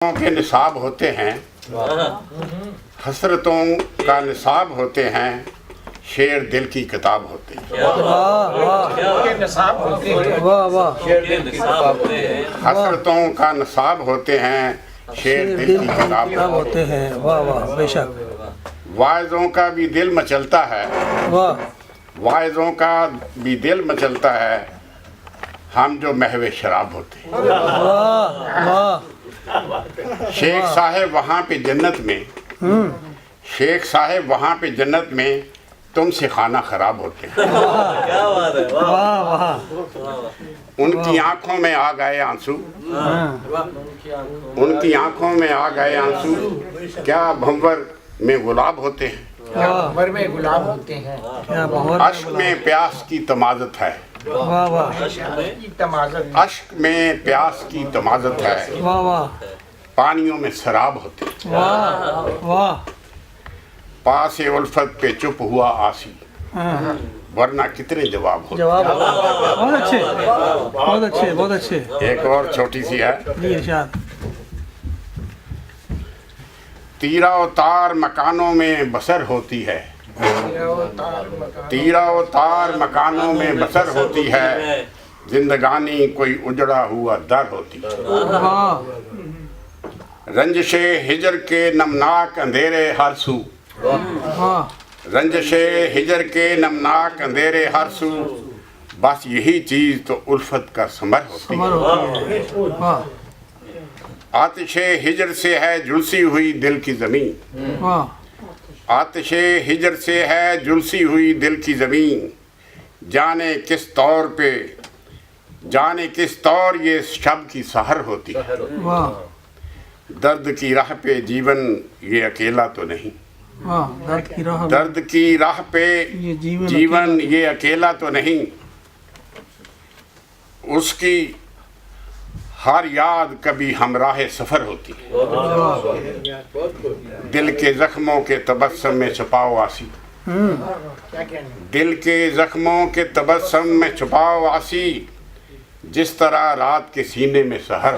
के निसाब होते हैं, हसरतों का निसाब होते हैं, शेर दिल की किताब होते हैं। हसरतों का निसाब होते हैं, शेर दिल की किताब होते हैं। वाह वाह बेशक। वाइज़ों का भी दिल मचलता है, वाइज़ों का भी दिल मचलता है, हम जो महवे शराब होते हैं। शेख साहेब वहाँ पे जन्नत में, शेख साहेब वहाँ पे जन्नत में तुमसे खाना खराब होते हैं। क्या बात है, वाह वाह। उनकी आंखों में आ गए आंसू, उनकी आंखों में आ गए आंसू, क्या भंवर में गुलाब होते हैं। भंवर में गुलाब होते हैं। अश्क में प्यास की तमाज़त है, वाह वाह। अश्क में प्यास की तमाज़त है, वाह वाह। पानियों में शराब होते हैं। वाह वाह। पास उल्फत पे चुप हुआ आसी, वरना कितने जवाब होते। जवाब बहुत अच्छे, बहुत अच्छे, बहुत अच्छे। एक और छोटी सी है। जी इरशाद। तीरा तार मकानों में बसर होती है, तीरा तार मकानों में बसर होती है, जिंदगानी कोई उजड़ा हुआ दर होती है। रंजशे हिजर के नमनाक अंधेरे हर सू, रंजशे हिजर के नमनाक अंधेरे हर सू, बस यही चीज तो उल्फत का समर होती है। आतिशे हिजर से है झुलसी हुई दिल की जमीन, आतिशे हिजर से है झुलसी हुई दिल की जमीन, जाने किस तौर पे, जाने किस तौर ये शब की सहर होती है। दर्द की राह पे जीवन ये अकेला तो नहीं, दर्द की राह पे जीवन ये अकेला तो नहीं, उसकी हर याद कभी हमराह सफर होती है। दिल के जख्मों के तबस्सुम में छुपाओ आसी, दिल के जख्मों के तबस्सुम में छुपाओ आसी, जिस तरह रात के सीने में सहर।